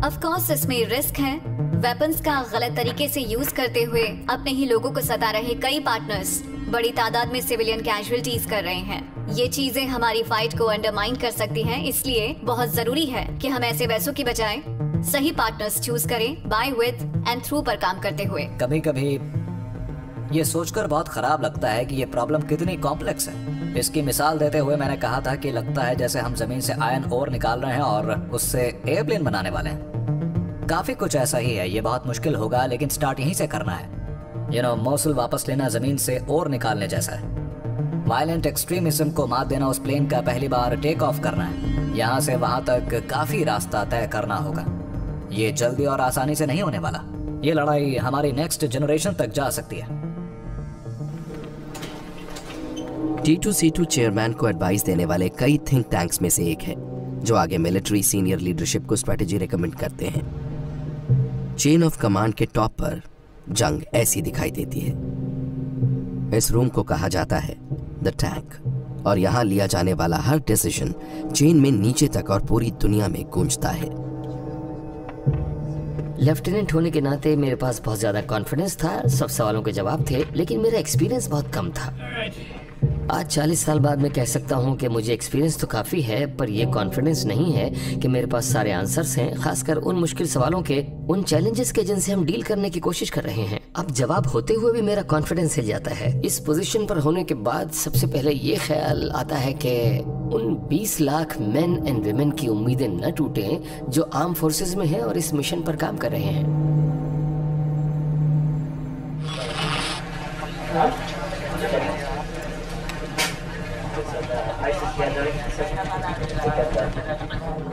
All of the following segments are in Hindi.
ऑफ कोर्स इसमें रिस्क है। वेपन्स का गलत तरीके से यूज करते हुए अपने ही लोगों को सता रहे कई पार्टनर्स बड़ी तादाद में सिविलियन कैजुअल्टीज कर रहे हैं। ये चीजें हमारी फाइट को अंडरमाइन कर सकती हैं, इसलिए बहुत जरूरी है कि हम ऐसे वैसों की बजाय सही पार्टनर्स चूज करें, बाय विद एंड थ्रू पर काम करते हुए। कभी कभी ये सोचकर बहुत खराब लगता है कि ये प्रॉब्लम कितनी कॉम्प्लेक्स है। इसकी मिसाल देते हुए मैंने कहा था कि लगता है जैसे हम जमीन से आयरन ओर निकाल रहे हैं और उससे एयरप्लेन बनाने वाले हैं। काफी कुछ ऐसा ही है। ये बहुत मुश्किल होगा, लेकिन स्टार्ट यहीं से करना है। मोसुल वापस लेना जमीन से ओर निकालने जैसा है। वायलेंट एक्सट्रीमिज्म को मात देना उस प्लेन का पहली बार टेक ऑफ करना है। यहाँ से वहां तक काफी रास्ता तय करना होगा। ये जल्दी और आसानी से नहीं होने वाला। ये लड़ाई हमारी नेक्स्ट जनरेशन तक जा सकती है। T2C2 चेयरमैन को एडवाइस देने वाले कई थिंक टैंक्स में से एक है जो आगे मिलिट्री सीनियर लीडरशिप को स्ट्रेटेजी रेकमेंड करते हैं। चेन ऑफ कमांड के टॉप पर जंग ऐसी दिखाई देती है। इस रूम को कहा जाता है द टैंक, और यहाँ लिया जाने वाला हर डिसीजन चेन में नीचे तक और पूरी दुनिया में गूंजता है। लेफ्टिनेंट होने के नाते मेरे पास बहुत ज्यादा कॉन्फिडेंस था, सब सवालों के जवाब थे, लेकिन मेरा एक्सपीरियंस बहुत कम था। आज 40 साल बाद मैं कह सकता हूँ कि मुझे एक्सपीरियंस तो काफ़ी है, पर यह कॉन्फिडेंस नहीं है कि मेरे पास सारे आंसर्स हैं, खासकर उन मुश्किल सवालों के, उन चैलेंजेस के जिनसे हम डील करने की कोशिश कर रहे हैं। अब जवाब होते हुए भी मेरा कॉन्फिडेंस हिल जाता है। इस पोजीशन पर होने के बाद सबसे पहले ये ख्याल आता है कि उन 20 लाख मेन एंड विमेन की उम्मीदें न टूटें जो आर्म फोर्सेज में हैं और इस मिशन पर काम कर रहे हैं।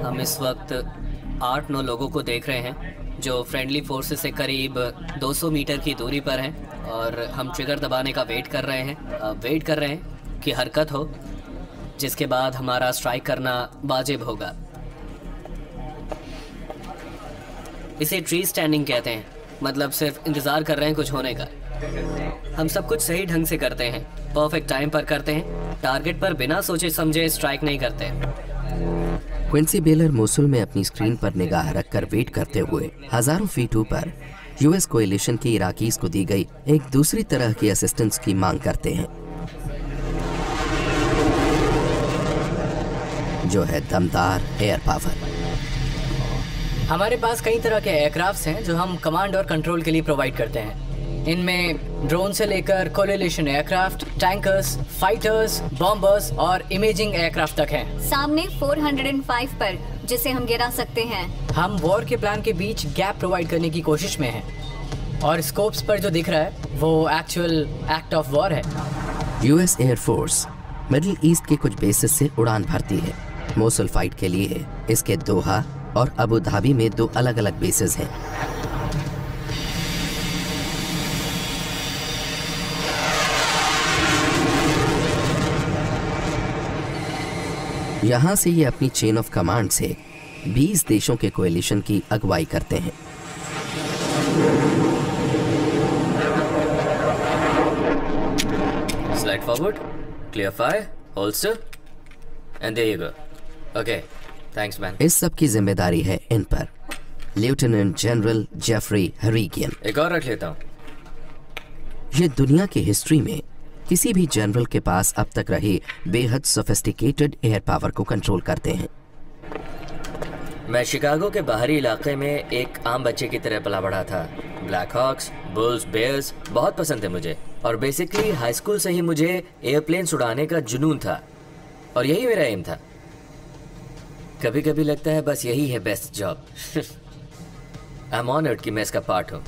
हम इस वक्त 8-9 लोगों को देख रहे हैं जो फ्रेंडली फोर्सेस से करीब 200 मीटर की दूरी पर हैं, और हम ट्रिगर दबाने का वेट कर रहे हैं कि हरकत हो, जिसके बाद हमारा स्ट्राइक करना वाजिब होगा। इसे ट्री स्टैंडिंग कहते हैं, मतलब सिर्फ इंतज़ार कर रहे हैं कुछ होने का। हम सब कुछ सही ढंग से करते हैं, परफेक्ट टाइम पर करते हैं, टारगेट पर बिना सोचे समझे स्ट्राइक नहीं करते। क्विंसी बेलर मोसुल में अपनी स्क्रीन पर निगाह रखकर वेट करते हुए हजारों फीट ऊपर यूएस कोएलिशन के इराकीज को दी गई एक दूसरी तरह की असिस्टेंस की मांग करते हैं, जो है दमदार एयर पावर। हमारे पास कई तरह के एयरक्राफ्ट्स हैं जो हम कमांड और कंट्रोल के लिए प्रोवाइड करते हैं। इनमें ड्रोन से लेकर coalition aircraft, tankers, fighters, bombers और इमेजिंग एयरक्राफ्ट तक हैं। सामने 405 पर, जिसे हम गिरा सकते हैं। हम वॉर के प्लान के बीच गैप प्रोवाइड करने की कोशिश में हैं, और स्कोप्स पर जो दिख रहा है वो एक्चुअल एक्ट ऑफ वॉर है। यूएस एयरफोर्स मिडिल ईस्ट के कुछ बेसिस से उड़ान भरती है। मोसुल फाइट के लिए इसके दोहा और अबू धाबी में 2 अलग अलग बेसिस हैं। यहाँ से ये अपनी चेन ऑफ कमांड से 20 देशों के कोएलिशन की अगुवाई करते हैं। Slide forward, clear fire, holster, and there you go. Okay, thanks man. इस सब की जिम्मेदारी है इन पर लेफ्टिनेंट जनरल जेफरी हरीगियन। एक और रख लेता हूँ। ये दुनिया की हिस्ट्री में किसी भी जनरल के पास अब तक रही बेहद सोफिस्टिकेटेड एयर पावर को कंट्रोल करते हैं। मैं शिकागो के बाहरी इलाके में एक आम बच्चे की तरह पला बढ़ा था। ब्लैक हॉक्स, बुल्स, बेयर्स बहुत पसंद थे मुझे, और बेसिकली हाई स्कूल से ही मुझे एयरप्लेन्स उड़ाने का जुनून था, और यही मेरा एम था। कभी कभी लगता है बस यही है best job. I am honoured कि मैं इसका पार्ट हूँ।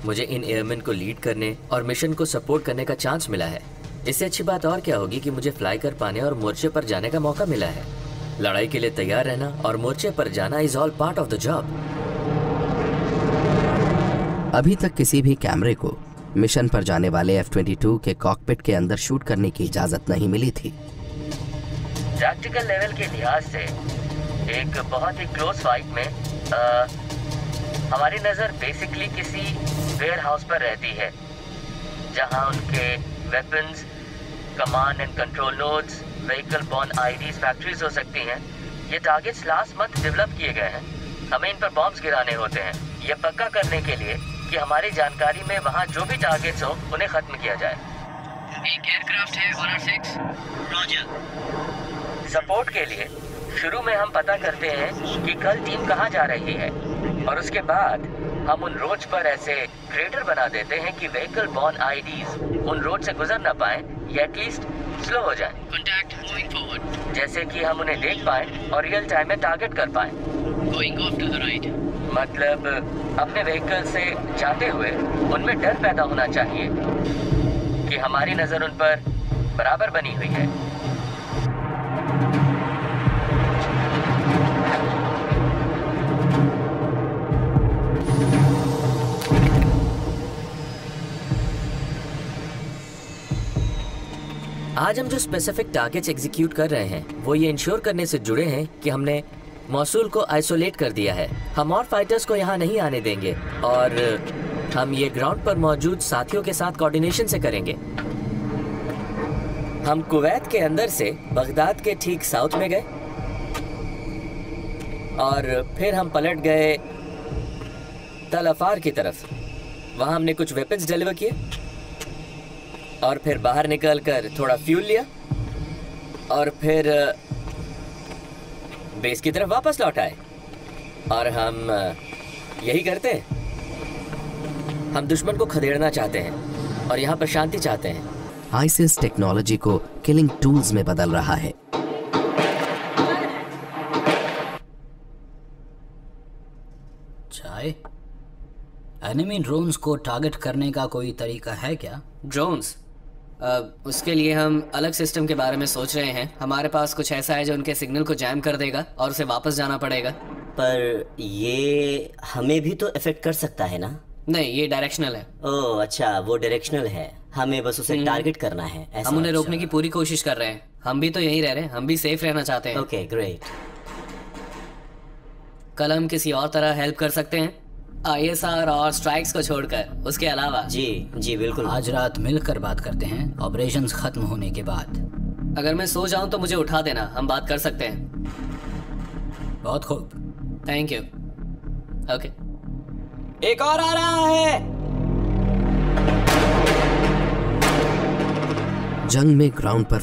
मुझे इन एयरमैन को लीड करने और मिशन को सपोर्ट करने का चांस मिला है। इससे अच्छी बात और क्या होगी कि मुझे फ्लाई कर पाने और मोर्चे पर जाने का मौका मिला है। लड़ाई के लिए तैयार रहना और मोर्चे पर जाना is all part of the job. अभी तक किसी भी कैमरे को मिशन पर जाने वाले F-22 के कॉकपिट के अंदर शूट करने की इजाजत नहीं मिली थी। प्रैक्टिकल लेवल के लिहाज से एक बहुत ही क्लोज फाइट में हमारी नजर बेसिकली किसी वेयर हाउस पर रहती है, जहां उनके weapons, command and control nodes, vehicle borne IEDs, factories हो सकती हैं। ये टारगेट्स लास्ट मंथ डेवलप किए गए हैं। हमें इन पर बॉम्ब्स गिराने होते हैं, ये पक्का करने के लिए कि हमारी जानकारी में वहाँ जो भी टारगेट्स हो उन्हें खत्म किया जाए। एक एयरक्राफ्ट है ऑनर 6। रॉजर। सपोर्ट के लिए शुरू में हम पता करते हैं कि कल टीम कहाँ जा रही है, और उसके बाद हम उन रोड्स पर ऐसे क्रेटर बना देते हैं कि व्हीकल बॉर्न आईडीज उन रोड से गुजर ना पाए या एटलीस्ट स्लो हो जाए। Contact moving forward. जैसे कि हम उन्हें देख पाए और रियल टाइम में टारगेट कर पाए। Going off to the right. मतलब अपने व्हीकल से जाते हुए उनमें डर पैदा होना चाहिए कि हमारी नजर उन पर बराबर बनी हुई है। आज हम जो स्पेसिफिक टारगेट्स एग्जीक्यूट कर रहे हैं वो ये इंश्योर करने से जुड़े हैं कि हमने मौसूल को आइसोलेट कर दिया है। हम और फाइटर्स को यहाँ नहीं आने देंगे और हम ये ग्राउंड पर मौजूद साथियों के साथ कोऑर्डिनेशन से करेंगे। हम कुवैत के अंदर से बगदाद के ठीक साउथ में गए और फिर हम पलट गए तल अफार की तरफ। वहाँ हमने कुछ वेपन्स डिलीवर किए और फिर बाहर निकलकर थोड़ा फ्यूल लिया और फिर बेस की तरफ वापस लौट आए। और हम यही करते हैं। हम दुश्मन को खदेड़ना चाहते हैं और यहाँ पर शांति चाहते हैं। आईसिस टेक्नोलॉजी को किलिंग टूल्स में बदल रहा है। चाय? एनिमी ड्रोन्स को टारगेट करने का कोई तरीका है क्या? ड्रोन्स? उसके लिए हम अलग सिस्टम के बारे में सोच रहे हैं। हमारे पास कुछ ऐसा है जो उनके सिग्नल को जैम कर देगा और उसे वापस जाना पड़ेगा। पर ये हमें भी तो इफेक्ट कर सकता है ना? नहीं, ये डायरेक्शनल है। ओह अच्छा, वो डायरेक्शनल है। हमें बस उसे टारगेट करना है। ऐसा? हम उन्हें रोकने की पूरी कोशिश कर रहे हैं। हम भी तो यहीं रह रहे हैं, हम भी सेफ रहना चाहते हैं। Okay great. कल हम किसी और तरह हेल्प कर सकते हैं ISR और स्ट्राइक्स को छोड़कर, उसके अलावा? जी जी बिल्कुल। आज रात मिलकर बात करते हैं, ऑपरेशंस खत्म होने के बाद। अगर मैं सो जाऊं तो मुझे उठा देना, हम बात कर सकते हैं। बहुत खूब। Thank you. ओके। एक और आ रहा है। जंग में ग्राउंड पर